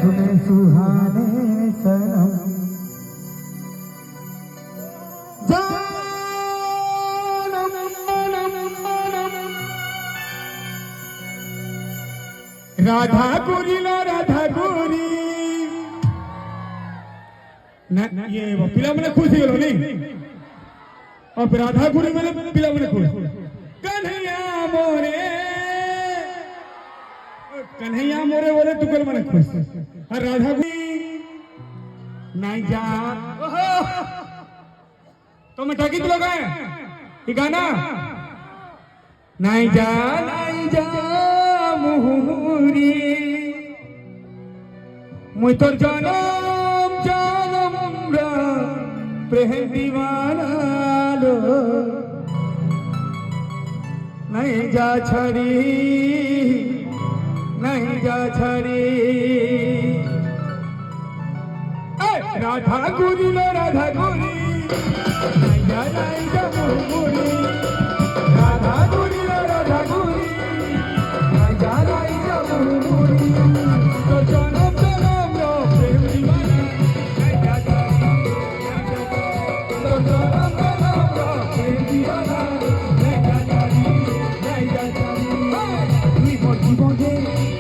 तुम्हें सुहाने सनम राधा गोरी ला राधा गोरी ना ये वो पिला मैंने खुश ही गलो नहीं और राधा गोरी मैंने पिला मैंने खुश कन्हैया मोरे बोले तू कर मैंने खुश और राधा गोरी नहीं जा तो मैं ठाकी तो लगा है ये गाना नहीं जा मुहुरी मुई तोर जनम प्रेम दीवाना लो नहीं जा छड़ी राधा गोरी लो राधा गोरी नहीं जा मुहुरी राधा गोरी लो राधा गोरी জীবনে